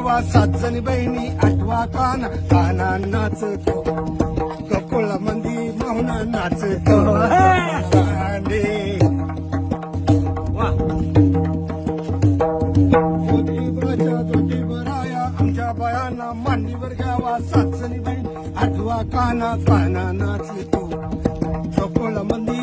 घ्यावा 7 जणी बहिणी 8वा काना काना नाचतो ककोळा मंदी माहुना नाचतो कांदे जोतीबराया आमच्या बायांना मांडीवर घ्यावा 7 जणी बहिणी 8वा काना काना नाचतो ककोळा मंदी